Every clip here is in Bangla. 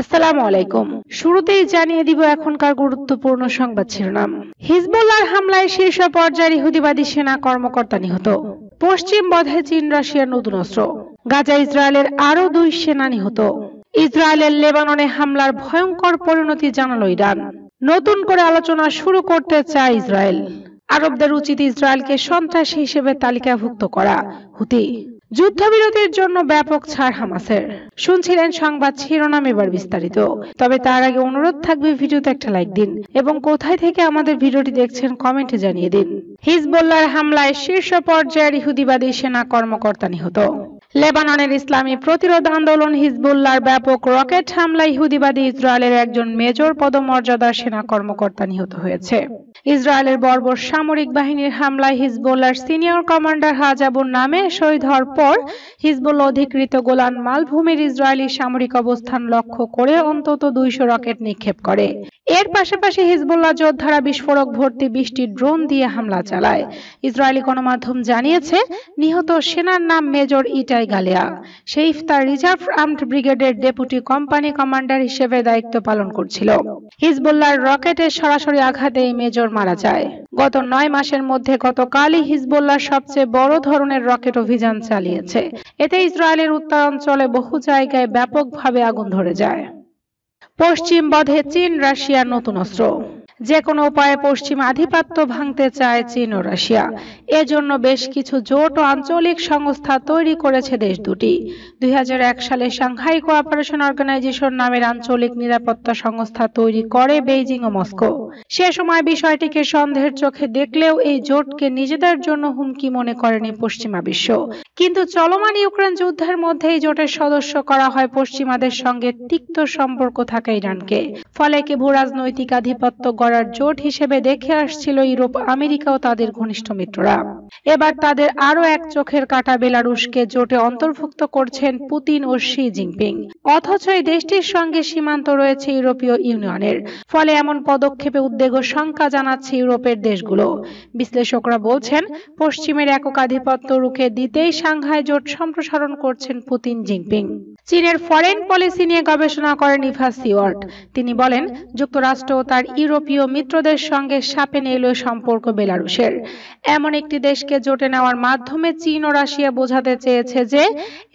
আসসালামু আলাইকুম। শুরুতেই জানিয়ে দিব এখনকার গুরুত্বপূর্ণ সংবাদ শিরোনাম। হিজবুল্লাহর হামলায় শীর্ষ পর্যায়ের ইহুদিবাদী সেনা কর্মকর্তা নিহত। পশ্চিম বধে চীন রাশিয়ার নতুন অস্ত্র। গাজা ইসরায়েলের আরও 2 সেনা নিহত। ইসরায়েলের লেবাননে হামলার ভয়ঙ্কর পরিণতি জানালো ইরান। নতুন করে আলোচনা শুরু করতে চায় ইসরায়েল। আরবদের উচিত ইসরায়েলকে সন্ত্রাসী হিসেবে তালিকাভুক্ত করা। হুতি। যুদ্ধবিরতির জন্য ব্যাপক ছাড় হামাসের। শুনছিলেন সংবাদ শিরোনাম, এবার বিস্তারিত। তবে তার আগে অনুরোধ থাকবে ভিডিওতে একটা লাইক দিন এবং কোথায় থেকে আমাদের ভিডিওটি দেখছেন কমেন্টে জানিয়ে দিন। হিজবুল্লাহর হামলায় শীর্ষ পর্যায়ের ইহুদিবাদী সেনা কর্মকর্তা নিহত। লেবাননের ইসলামী প্রতিরোধ আন্দোলন হিজবুল্লাহর ব্যাপক রকেট হামলায় ইহুদিবাদী ইসরায়েলের একজন মেজর পদমর্যাদার সেনা কর্মকর্তা নিহত হয়েছে। ইসরায়েলের বর্বর সামরিক বাহিনীর হামলায় হিজবুল্লাহর সিনিয়র কমান্ডার হাজাবুর নামে শহীদ হওয়ার পর হিজবুল্লাহ অধিকৃত গোলান মালভূমির ইসরায়েলি সামরিক অবস্থান লক্ষ্য করে অন্তত 200 রকেট নিক্ষেপ করে। এর পাশাপাশি হিজবুল্লাহ যোদ্ধারা বিস্ফোরক ভর্তি 20টি ড্রোন দিয়ে হামলা চালায়। ইসরায়েলি গণমাধ্যম জানিয়েছে নিহত সেনার নাম মেজর ইটাই গালিয়া। সে ইফতার রিজার্ভ আর্মড ব্রিগেডের ডেপুটি কোম্পানি কমান্ডার হিসেবে দায়িত্ব পালন করছিল। হিজবুল্লাহর রকেটের সরাসরি আঘাতে এই মেজর মারা যায়। গত 9 মাসের মধ্যে গতকালই হিজবুল্লাহ সবচেয়ে বড় ধরনের রকেট অভিযান চালিয়েছে। এতে ইসরায়েলের উত্তরাঞ্চলে বহু জায়গায় ব্যাপকভাবে আগুন ধরে যায়। পশ্চিম বধে চীন রাশিয়ার নতুন অস্ত্র। যে কোনো উপায়ে পশ্চিম আধিপত্য ভাঙতে চায় চীন ও রাশিয়া। এজন্য বেশ কিছু জোট ও আঞ্চলিক সংস্থা তৈরি করেছে দেশ দুটি। 2001 সালে সাংহাই কোঅপারেশন অর্গানাইজেশন নামের আঞ্চলিক নিরাপত্তা সংস্থা তৈরি করে বেইজিং ও মস্কো। সে সময় বিষয়টিকে সন্দেহের চোখে দেখলেও এই জোটকে নিজেদের জন্য হুমকি মনে করেনি পশ্চিমা বিশ্ব। কিন্তু চলমান ইউক্রেন যুদ্ধের মধ্যে এই জোটের সদস্য করা হয় পশ্চিমাদের সঙ্গে তিক্ত সম্পর্ক থাকা ইরানকে। ফলে কি ভূরাজনৈতিক আধিপত্য গড়ার জোট হিসেবে দেখে আসছিল ইউরোপ, আমেরিকা ও তাদের ঘনিষ্ঠ মিত্ররা। এবার তাদের আরো এক চোখের কাঁটা বেলারুশকে জোটে অন্তর্ভুক্ত করছেন পুতিন ও শি জিনপিং। অথচ এই দেশটির সঙ্গে সীমান্ত রয়েছে ইউরোপীয় ইউনিয়নের। ফলে এমন পদক্ষেপে উদ্বেগ ও শঙ্কা জানাচ্ছে ইউরোপের দেশগুলো। বিশ্লেষকরা বলছেন পশ্চিমের একক আধিপত্য রুখে দিতেই সাংহাই জোট সম্প্রসারণ করছেন পুতিন জিনপিং। চীনের ফরেন পলিসি নিয়ে গবেষণা করেন ইভা সিওয়ার্ট। তিনি বলেন যুক্তরাষ্ট্র ও তার ইউরোপীয় মিত্রদের সঙ্গে সাপে নেউলে সম্পর্ক বেলারুশের। এমন একটি দেশকে জোটে নেওয়ার মাধ্যমে চীন ও রাশিয়া বোঝাতে চেয়েছে যে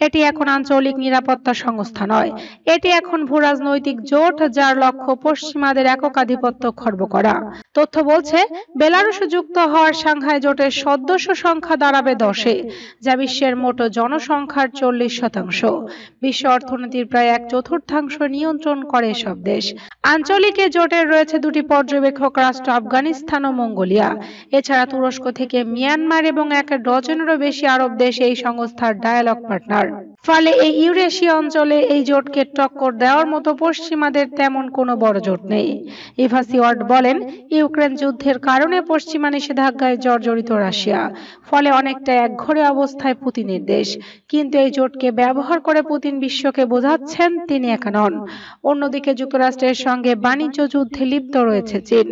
এটি এখন আঞ্চলিক নিরাপত্তা সংস্থা নয়, এটি এখন ভূরাজনৈতিক জোট যার লক্ষ্য পশ্চিমাদের একক আধিপত্য খর্ব করা। তথ্য বলছে বেলারুশ যুক্ত হওয়ার সাংহাই জোটের সদস্য সংখ্যা দাঁড়াবে 10-এ, যা বিশ্বের মোট জনসংখ্যার 40%। বিশ্ব অর্থনীতির প্রায় 1/4 নিয়ন্ত্রণ করে সব দেশ। আঞ্চলিক জোটের রয়েছে 2টি পর্যবেক্ষক রাষ্ট্র, আফগানিস্তান ও মঙ্গোলিয়া। এছাড়া তুরস্ক থেকে মিয়ানমার এবং 1 ডজনেরও বেশি আরব দেশ এই সংস্থার ডায়ালগ পার্টনার। ফলে এই ইউরেশিয়া অঞ্চলে এই জোটকে টক্কর দেওয়ার মতো পশ্চিমাদের তেমন কোনো বড় জোট নেই। ইভা সিওয়ার্ট বলেন ইউক্রেন যুদ্ধের কারণে পশ্চিমা নিষেধাজ্ঞায় জর্জরিত রাশিয়া। ফলে অনেকটা একঘরে অবস্থায় পুতিনের দেশ। কিন্তু এই জোটকে ব্যবহার করে পুতিন বিশ্বকে বোঝাচ্ছেন তিনি একা নন। অন্যদিকে যুক্তরাষ্ট্রের সঙ্গে বাণিজ্য যুদ্ধে লিপ্ত রয়েছে চীন।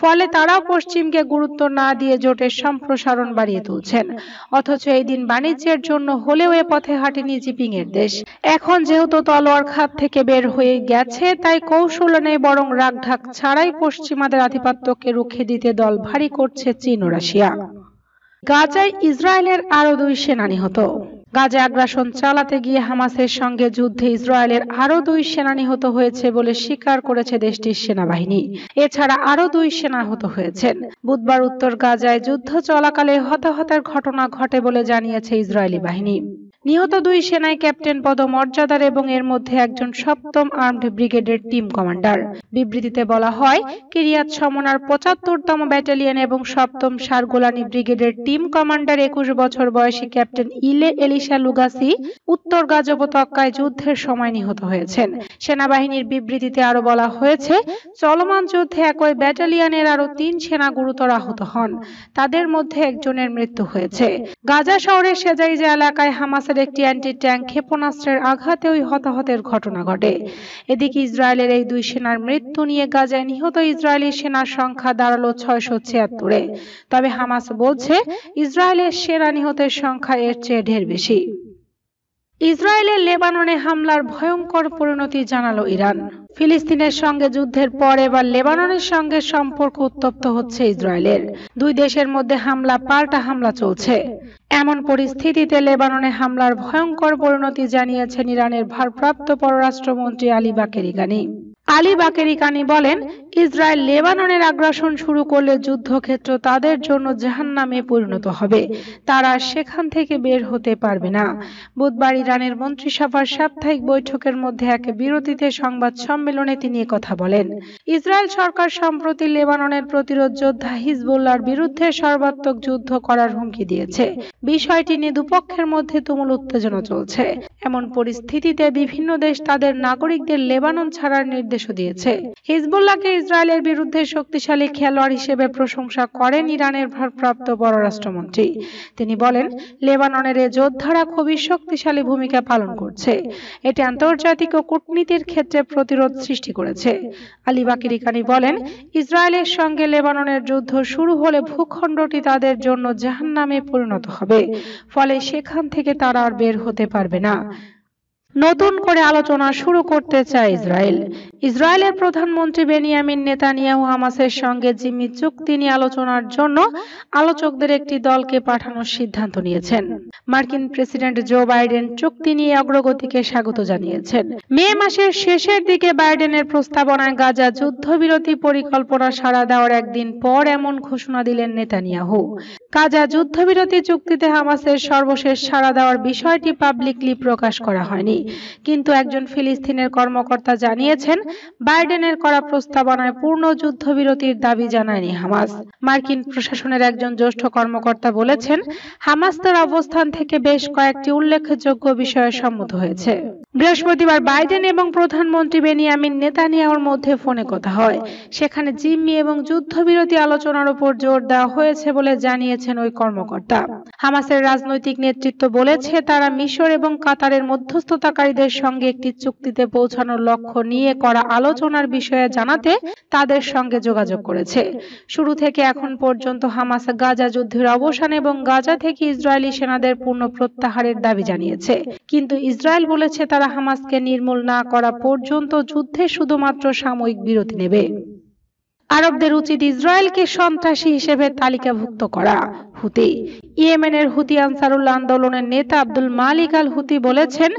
ফলে তারাও পশ্চিমকে গুরুত্ব না দিয়ে জোটের সম্প্রসারণ বাড়িয়ে তুলছেন। অথচ এই দিন বাণিজ্যের জন্য হলেও এ পথে হাঁটেনি জিনপিং এর দেশ। এখন যেহেতু তলোয়ার খাত থেকে বের হয়ে গেছে, তাই কৌশল নেই বরং রাগঢাক ছাড়াই পশ্চিমাদের আধিপত্যকে রুখে দিতে দল ভারী করছে চীন ও রাশিয়া। গাজায় ইসরায়েলের আরো 2 সেনা নিহত। গাজায় আগ্রাসন চালাতে গিয়ে হামাসের সঙ্গে যুদ্ধে ইসরায়েলের আরো 2 সেনা নিহত হয়েছে বলে স্বীকার করেছে দেশটির সেনাবাহিনী। এছাড়া আরো 2 সেনা আহত হয়েছেন। বুধবার উত্তর গাজায় যুদ্ধ চলাকালে হতাহতের ঘটনা ঘটে বলে জানিয়েছে ইসরায়েলি বাহিনী। নিহত 2 সেনাই ক্যাপ্টেন পদমর্যাদার এবং এর মধ্যে একজন 7ম আর্মড ব্রিগেডের টিম কমান্ডার। বিবৃতিতে বলা হয় কিরিয়াত শমনার 75তম ব্যাটালিয়ন এবং 7ম সারগোলানি ব্রিগেডের টিম কমান্ডার 21 বছর বয়সী ক্যাপ্টেন ইলে এলিশা লুগাসি উত্তর গাজা উপত্যকায় যুদ্ধের সময় নিহত হয়েছেন। সেনাবাহিনীর বিবৃতিতে আরো বলা হয়েছে চলমান যুদ্ধে একই ব্যাটালিয়নের আরো 3 সেনা গুরুতর আহত হন। তাদের মধ্যে একজনের মৃত্যু হয়েছে। গাজা শহরের সেজাইজা এলাকায় হামাসের একটি অ্যান্টি ট্যাঙ্ক ক্ষেপণাস্ত্রের আঘাতে ওই হতাহতের ঘটনা ঘটে। এদিকে ইসরায়েলের এই 2 সেনার মৃত্যু নিয়ে গাজায় নিহত ইসরায়েলি সেনার সংখ্যা দাঁড়ালো 676-এ। তবে হামাস বলছে ইসরায়েলের সেনা নিহতের সংখ্যা এর চেয়ে ঢের বেশি। ইসরায়েলের লেবাননে হামলার ভয়ঙ্কর পরিণতি জানালো ইরান। ফিলিস্তিনের সঙ্গে যুদ্ধের পর এবার লেবাননের সঙ্গে সম্পর্ক উত্তপ্ত হচ্ছে ইসরায়েলের। দুই দেশের মধ্যে হামলা পাল্টা হামলা চলছে। এমন পরিস্থিতিতে লেবাননে হামলার ভয়ঙ্কর পরিণতি জানিয়েছেন ইরানের ভারপ্রাপ্ত পররাষ্ট্রমন্ত্রী আলী বাকেরি কানি। আলী বাকেরি কানি বলেন, ইসরায়েল লেবাননের আগ্রাসন শুরু করলে যুদ্ধক্ষেত্র তাদের জন্য জাহান্নামে পরিণত হবে। তারা সেখান থেকে বের হতে পারবে না। বুধবার ইরানের মন্ত্রিসভার সাপ্তাহিক বৈঠকের মধ্যে এক বিরতিতে সংবাদ সম্মেলনে তিনি কথা বলেন। ইসরায়েল সরকার সম্প্রতি লেবাননের প্রতিরোধ যোদ্ধা হিজবুল্লাহর বিরুদ্ধে সর্বাত্মক যুদ্ধ করার হুমকি দিয়েছে। বিষয়টি নিয়ে দুপক্ষের মধ্যে তুমুল উত্তেজনা চলছে। এমন পরিস্থিতিতে বিভিন্ন দেশ তাদের নাগরিকদের লেবানন ছাড়ার নির্দেশও দিয়েছে। হিজবুল্লাহকে ইসরায়েলের বিরুদ্ধে শক্তিশালী খেলোয়াড় হিসেবে প্রশংসা করেন ইরানের ভারপ্রাপ্ত পররাষ্ট্রমন্ত্রী। তিনি বলেন, লেবাননের এ যোদ্ধারা খুবই শক্তিশালী ভূমিকা পালন করছে। এটি আন্তর্জাতিক ও কূটনীতির ক্ষেত্রে প্রতিরোধ সৃষ্টি করেছে। আলী বাকেরি কানি বলেন, ইসরায়েলের সঙ্গে লেবাননের যুদ্ধ শুরু হলে ভূখণ্ডটি তাদের জন্য জাহান্নামে পরিণত হবে। ফলে সেখান থেকে তারা আর বের হতে পারবে না। নতুন করে আলোচনা শুরু করতে চায় ইসরায়েল। ইসরায়েলের প্রধানমন্ত্রী বেনিয়ামিন নেতানিয়াহু হামাসের সঙ্গে জিম্মি চুক্তি নিয়ে আলোচনার জন্য আলোচকদের একটি দলকে পাঠানোর সিদ্ধান্ত নিয়েছেন। মার্কিন প্রেসিডেন্ট জো বাইডেন চুক্তি নিয়ে অগ্রগতিকে স্বাগত জানিয়েছেন। মে মাসের শেষের দিকে বাইডেনের প্রস্তাবনায় গাজা যুদ্ধবিরতি পরিকল্পনা সাড়া দেওয়ার একদিন পর এমন ঘোষণা দিলেন নেতানিয়াহু। গাজা যুদ্ধবিরতি চুক্তিতে হামাসের সর্বশেষ সাড়া দেওয়ার বিষয়টি পাবলিকলি প্রকাশ করা হয়নি, কিন্তু একজন ফিলিস্তিনের কর্মকর্তা জানিয়েছেন, বাইডেনের করা প্রস্তাবনায় পূর্ণ যুদ্ধবিরতির দাবি জানায়নি হামাস। মার্কিন প্রশাসনের একজন জ্যেষ্ঠ কর্মকর্তা বলেছেন, হামাস তার অবস্থান থেকে বেশ কয়েকটি উল্লেখযোগ্য বিষয়ে সম্মত হয়েছে। বৃহস্পতিবার বাইডেন এবং প্রধানমন্ত্রী বেনিয়ামিন নেতানিয়াহুর মধ্যে ফোনে কথা হয়। সেখানে জিম্মি এবং যুদ্ধবিরতি আলোচনার উপর জোর দেওয়া হয়েছে বলে জানিয়েছেন ওই কর্মকর্তা। হামাসের রাজনৈতিক নেতৃত্ব বলেছে, তারা মিশর এবং কাতারের মধ্যস্থতাকারীদের সঙ্গে একটি চুক্তিতে পৌঁছানোর লক্ষ্য নিয়ে করা আলোচনার বিষয়ে জানাতে তাদের সঙ্গে যোগাযোগ করেছে। শুরু থেকে এখন পর্যন্ত হামাস গাজা যুদ্ধের অবসান এবং গাজা থেকে ইসরায়েলি সেনাদের পূর্ণ প্রত্যাহারের দাবি জানিয়েছে, কিন্তু ইসরায়েল বলেছে তারা হামাসকে নির্মূল না করা পর্যন্ত যুদ্ধে শুধুমাত্র সাময়িক বিরতি নেবে। আরবদের উচিত ইসরায়েলকে সন্ত্রাসী হিসেবে তালিকাভুক্ত করা। হুতি। ইয়েমেনের হুতি আনসারুল্লাহ আন্দোলনের নেতা আব্দুল মালিক আল হুতি বলেছেন,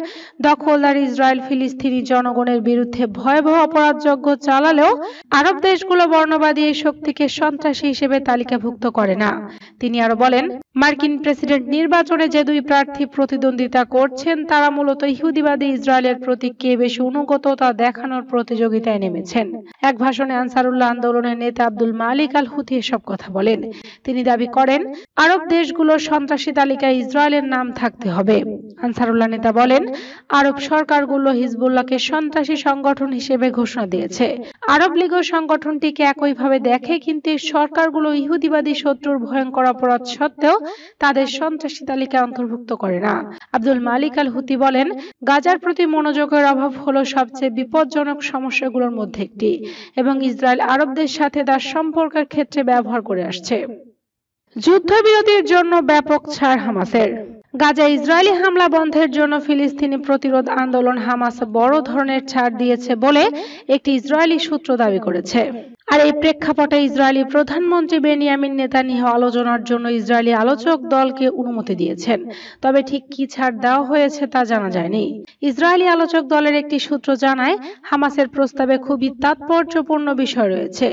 দখলদার ইসরায়েল ফিলিস্তিনি জনগণের বিরুদ্ধে ভয়াবহ অপরাধযজ্ঞ চালালেও আরব দেশগুলো বর্ণবাদী এই শক্তিকে সন্ত্রাসী হিসেবে তালিকাভুক্ত করে না। তিনি আরো বলেন, মার্কিন প্রেসিডেন্ট নির্বাচনে যে দুই প্রার্থী প্রতিদ্বন্দ্বিতা করছেন তারা মূলত ইহুদিবাদী ইসরায়েলের প্রতি কে বেশি অনুগত তা দেখানোর প্রতিযোগিতায় নেমেছেন। এক ভাষণে আনসারুল্লাহ আন্দোলনের নেতা আব্দুল মালিক আল হুতি এসব কথা বলেন। তিনি দাবি করেন, আরব দেশগুলোর সন্ত্রাসী তালিকায় ইসরায়েলের নাম থাকতে হবে। আনসারুল্লাহ নেতা বলেন, আরব সরকারগুলো হিজবুল্লাহকে সন্ত্রাসী সংগঠন হিসেবে ঘোষণা দিয়েছে। আরব লীগও সংগঠনটিকে একইভাবে দেখে, কিন্তু এই সরকারগুলো ইহুদিবাদী শত্রুর ভয়ঙ্কর অপরাধ সত্ত্বেও তাদের সন্ত্রাসী তালিকায় অন্তর্ভুক্ত করে না। আব্দুল মালিক আল হুতি বলেন, গাজার প্রতি মনোযোগের অভাব হলো সবচেয়ে বিপজ্জনক সমস্যাগুলোর মধ্যে একটি, এবং ইসরায়েল আরবদের সাথে তার সম্পর্কের ক্ষেত্রে ব্যবহার করে আসছে। যুদ্ধবিরতির জন্য ব্যাপক ছাড় হামাসের। গাজা ইসরায়েলি হামলা বন্ধের জন্য ফিলিস্তিনি প্রতিরোধ আন্দোলন হামাস বড় ধরনের ছাড় দিয়েছে বলে একটি ইসরায়েলি সূত্র দাবি করেছে। আর এই প্রেক্ষাপটে ইসরায়েলি প্রধানমন্ত্রী বেনিয়ামিন নেতানিয়াহু আলোচনার জন্য ইসরায়েলি আলোচক দলকে অনুমতি দিয়েছেন। তবে ঠিক কি ছাড় দেওয়া হয়েছে তা জানা যায়নি। ইসরায়েলি আলোচক দলের একটি সূত্র জানায়, হামাসের প্রস্তাবে খুবই তাৎপর্যপূর্ণ বিষয় রয়েছে।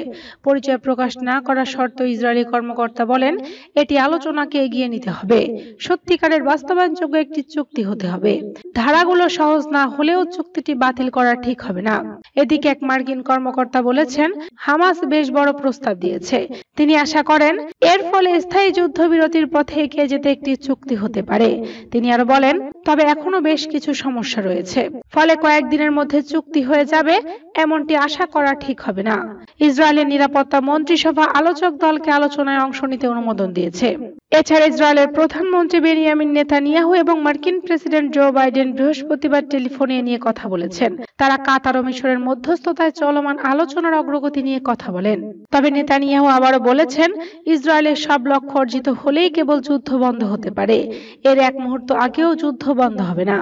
পরিচয় প্রকাশ না করা শর্ত ইসরায়েলি কর্মকর্তা বলেন, এটি আলোচনাকে এগিয়ে নিতে হবে। সত্যিকারের বাস্তবায়নযোগ্য একটি চুক্তি হতে হবে। ধারাগুলো সহজ না হলেও চুক্তিটি বাতিল করা ঠিক হবে না। এদিকে এক মার্কিন কর্মকর্তা বলেছেন, হামাস বেশ বড় প্রস্তাব দিয়েছে। তিনি আশা করেন এর ফলে স্থায়ী যুদ্ধবিরতির পথে এগিয়ে যেতে একটি চুক্তি হতে পারে। তিনি আরো বলেন, তবে এখনো বেশ কিছু সমস্যা রয়েছে, ফলে কয়েকদিনের মধ্যে চুক্তি হয়ে যাবে এমনটি আশা করা ঠিক হবে না। ইসরায়েলের নিরাপত্তা মন্ত্রিসভা আলোচক দলকে আলোচনায় অংশ নিতে অনুমোদন দিয়েছে। এছাড়া ইসরায়েলের প্রধানমন্ত্রী বেনিয়ামিন নেতানিয়াহু এবং মার্কিন প্রেসিডেন্ট জো বাইডেন বৃহস্পতিবার টেলিফোনে নিয়ে কথা বলেছেন। তারা কাতার ও মিশরের মধ্যস্থতায় চলমান আলোচনার অগ্রগতি নিয়ে কথা বলেন। তবে নেতানিয়াহু আবারও বলেছেন, ইসরায়েলের সব লক্ষ্য অর্জিত হলেই কেবল যুদ্ধ বন্ধ হতে পারে। এর এক মুহূর্ত আগেও যুদ্ধ বন্ধ হবে না।